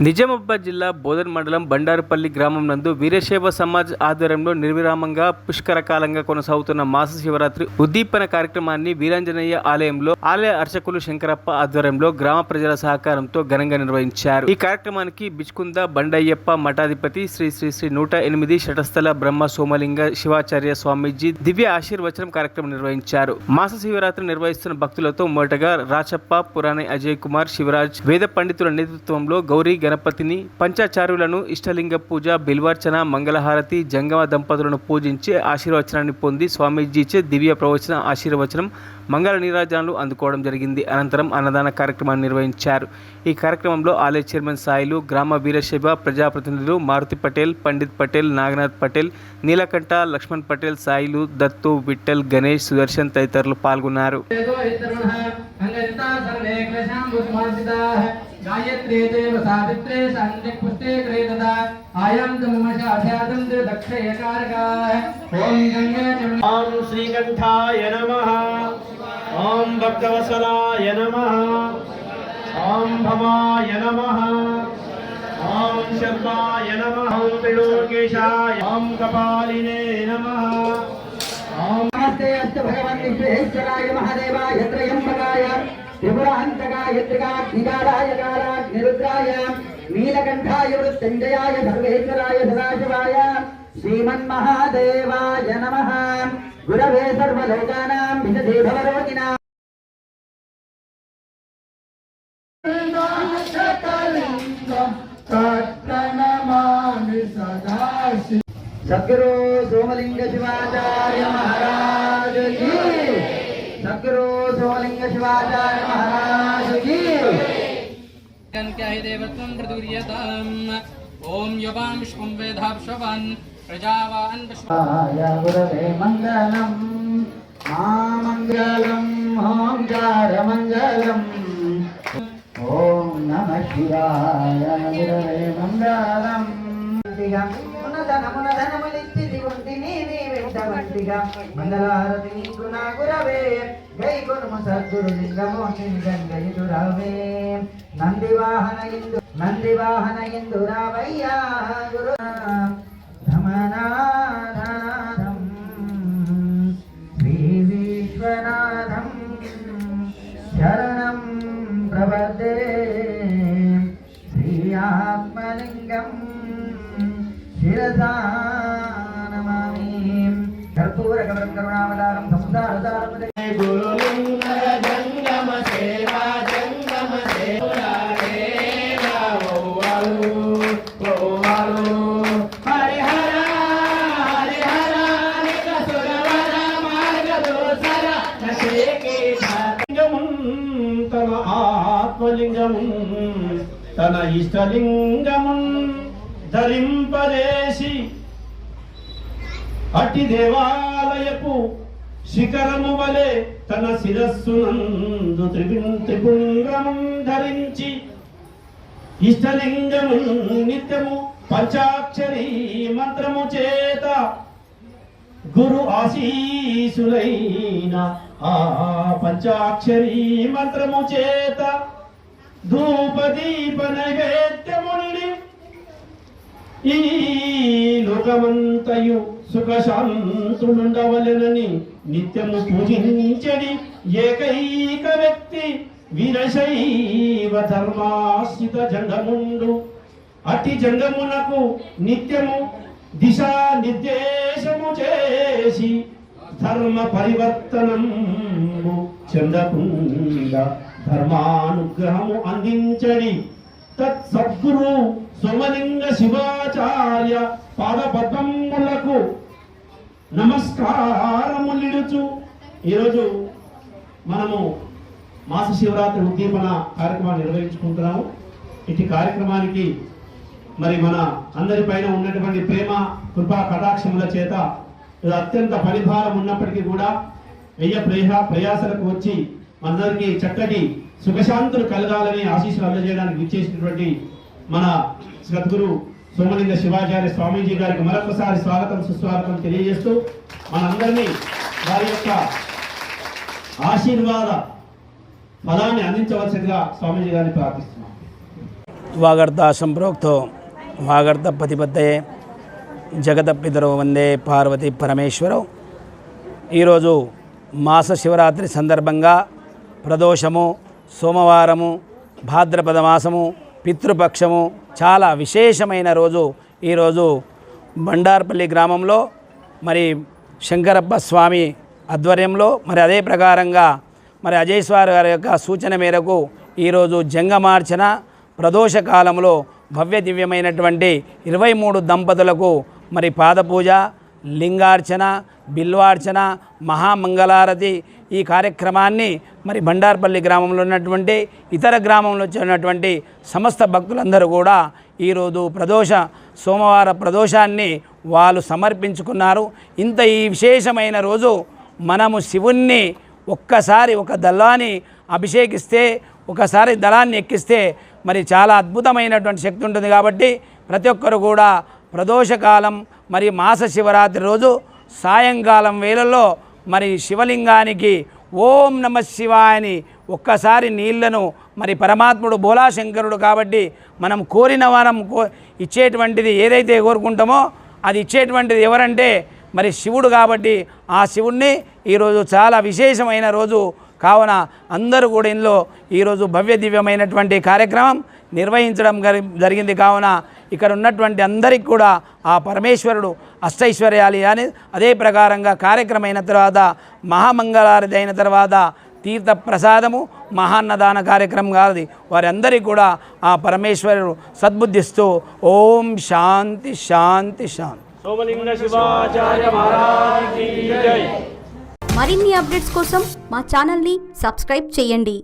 నిజామాబాద్ జిల్లా బోధన్ మండలం బండారుపల్లి గ్రామం నందు వీరశైవ సమాజ్ ఆధ్వర్యంలో నిర్విరామంగా పుష్కరకాలంగా కొనసాగుతున్న మాస శివరాత్రి ఉద్దీపన కార్యక్రమాన్ని వీరాంజనేయ ఆలయంలో ఆలయ అర్చకులు శంకరప్ప ఆధ్వర్యంలో గ్రామ ప్రజల సహకారంతో ఘనంగా నిర్వహించారు. ఈ కార్యక్రమానికి బిచ్కుంద బండయ్యప్ప మఠాధిపతి శ్రీ శ్రీ శ్రీ 108 శటస్థల బ్రహ్మ సోమలింగ శివాచార్య స్వామీజీ దివ్య ఆశీర్వచనం కార్యక్రమం నిర్వహించారు. మాస శివరాత్రి నిర్వహిస్తున్న భక్తులతో మొదటగా రాచప్ప, పురాణి అజయ్ కుమార్, శివరాజ్, వేద పండితుల నేతృత్వంలో గౌరీ గణపతిని, పంచాచార్యులను, ఇష్టలింగ పూజ, బిల్వార్చన, మంగళహారతి, జంగమ దంపతులను పూజించి ఆశీర్వచనాన్ని పొంది స్వామీజీచే దివ్య ప్రవచన ఆశీర్వచనం, మంగళ నీరాజనాలు అందుకోవడం జరిగింది. అనంతరం అన్నదాన కార్యక్రమాన్ని నిర్వహించారు. ఈ కార్యక్రమంలో ఆలయ చైర్మన్ సాయిలు, గ్రామ వీరశైవ ప్రజాప్రతినిధులు మారుతి పటేల్, పండిత్ పటేల్, నాగనాథ్ పటేల్, నీలకంఠ, లక్ష్మణ్ పటేల్, సాయిలు, దత్తు, విఠల్, గణేష్, సుదర్శన్ తదితరులు పాల్గొన్నారు. गायत्रे देव सावित्रे संज्ञक पुष्टे क्रेतदा आयं तममशाध्यादं दक्षयकारकाः ओम गंगे ओम श्रीकंठाय नमः ओम भक्तवत्सलाय नमः ओम भवाय नमः ओम शर्वाय नमः ओम त्रिलोकेशाय ओम कपालिने नमः ओम नमस्ते अस्त भगवान विश्वेश्वराय महादेवाय त्रयंबकाय त्रिपुरान्तकाय त्रिकाग्निकालाय कालाग्निरुद्राय नीलकण्ठाय मृत्युञ्जयाय सर्वेश्वराय सदाशिवाय श्रीमन्महादेवाय नमः गुरवे सर्वलोकानां विदधे भवरोगिणाम् सद्गुरु सोमलिंग शिवाचार्य महाराज की, सद्गुरु सोमलिंग शिवाचार्य महाराज की। क्या हि देवत्वं प्रदुर्यताम् ओम युवां विश्वं वेदाभ्यवान् प्रजावान् विश्वाय गुरवे मंगलम् महामंगलम् ओंकार मंगलम् ओम नमः शिवाय गुरवे मंगलम् मंगलारति गुना गुरवे गई गुरु सद्गुरु लिंगमो गंगयुरावे नंदिवाहन इंदुरावैया गुरु धमनानाथं श्री विश्वनाथं शरणं प्रपद्ये श्री आत्मलिंगं शिरसा नमामि कर्पूरगमनं करुणावतारं समुदारतारं गुरुलिंग जंगम सेवा जंगम सेवा తన ఇష్టలింగమున్ ధరింపదేశి అట్టి దేవాలయపు శిఖరము వలె తన శిరస్సునందు త్రిపుంగము ధరించి ఇష్టలింగము నిత్యము పంచాక్షరి మంత్రము చేత గురు ఆశీసులైన ఆ పంచాక్షరి మంత్రము చేత ధూపదీప నైవేద్యముని ఈ లోకమంతయు సుఖశాంతులుండవలెనని నిత్యము పూజించడి ఏకైక వ్యక్తి వీరశైవ ధర్మాశ్రిత జంగముండు. అట్టి జంగమునకు నిత్యము దిశా నిర్దేశము చేసి ధర్మ పరివర్తనము చెందకుండా ధర్మానుగ్రహము అందించడి తత్ సద్గురు సోమలింగ శివాచార్య పాదపద్మములకు నమస్కారములిడుచు ఈరోజు మనము మాస శివరాత్రి ఉద్దీపన కార్యక్రమాన్ని నిర్వహించుకుంటున్నాము. ఇటు కార్యక్రమానికి మరి మన అందరిపైన ఉన్నటువంటి ప్రేమ కృపా కటాక్షముల చేత అత్యంత పరిభారం ఉన్నప్పటికీ కూడా ప్రయాసలకు వచ్చి అందరికీ చక్కటి సుఖశాంతులు కలగాలని ఆశీస్సులు అందజేయడానికి విచ్చేసినటువంటి మన సద్గురు సోమలింగ శివాచార్య స్వామీజీ గారికి మరొకసారి స్వాగతం సుస్వాగతం తెలియజేస్తూ మనందరినీ వారి యొక్క ఆశీర్వాద ఫలాన్ని అందించవలసిందిగా స్వామీజీ గారిని ప్రార్థిస్తున్నాం. వాగర్త సంప్రోక్తో వాగర్త పతిపత్తయే జగతపితరో వందే పార్వతి పరమేశ్వరవు. ఈరోజు మాస శివరాత్రి సందర్భంగా ప్రదోషము, సోమవారము, భాద్రపద మాసము, పితృపక్షము చాలా విశేషమైన రోజు. ఈరోజు బండార్పల్లి గ్రామంలో మరి శంకరప్ప స్వామి ఆధ్వర్యంలో మరి అదే ప్రకారంగా మరి అజయ్ స్వామి గారి యొక్క సూచన మేరకు ఈరోజు జంగమార్చన ప్రదోష కాలంలో భవ్య దివ్యమైనటువంటి 23 దంపతులకు మరి పాదపూజ, లింగార్చన, బిల్వార్చన, మహామంగళారతి ఈ కార్యక్రమాన్ని మరి బండార్పల్లి గ్రామంలో ఉన్నటువంటి ఇతర గ్రామంలో ఉన్నటువంటి సమస్త భక్తులందరూ కూడా ఈరోజు సోమవార ప్రదోషాన్ని వాళ్ళు సమర్పించుకున్నారు. ఇంత ఈ విశేషమైన రోజు మనము శివుణ్ణి ఒక్కసారి ఒక దళాన్ని అభిషేకిస్తే, ఒకసారి దళాన్ని ఎక్కిస్తే మరి చాలా అద్భుతమైనటువంటి శక్తి ఉంటుంది. కాబట్టి ప్రతి ఒక్కరు కూడా ప్రదోషకాలం మరి మాస శివరాత్రి రోజు సాయంకాలం వేళల్లో మరి శివలింగానికి ఓం నమ శివాయని ఒక్కసారి నీళ్లను మరి పరమాత్ముడు బోలాశంకరుడు కాబట్టి మనం కోరిన వరం ఇచ్చేటువంటిది ఏదైతే కోరుకుంటామో అది ఇచ్చేటువంటిది ఎవరంటే మరి శివుడు. కాబట్టి ఆ శివుణ్ణి ఈరోజు చాలా విశేషమైన రోజు కావున అందరూ కూడా ఇందులో ఈరోజు భవ్య దివ్యమైనటువంటి కార్యక్రమం నిర్వహించడం జరిగింది. కావున ఇక్కడ ఉన్నటువంటి అందరికీ కూడా ఆ పరమేశ్వరుడు అష్టైశ్వర్యాలు అని అదే ప్రకారంగా కార్యక్రమం అయిన తర్వాత మహామంగళారతి అయిన తర్వాత తీర్థ ప్రసాదము, మహాన్నదాన కార్యక్రమం కాదు. వారందరికీ కూడా ఆ పరమేశ్వరుడు సద్బుద్ధిస్తూ ఓం శాంతి శాంతి శాంతి. సోమలింగ శివాచార్య మహారాజ్ కీ జై. మరిన్ని అప్డేట్స్ కోసం మా ఛానల్ని సబ్స్క్రైబ్ చేయండి.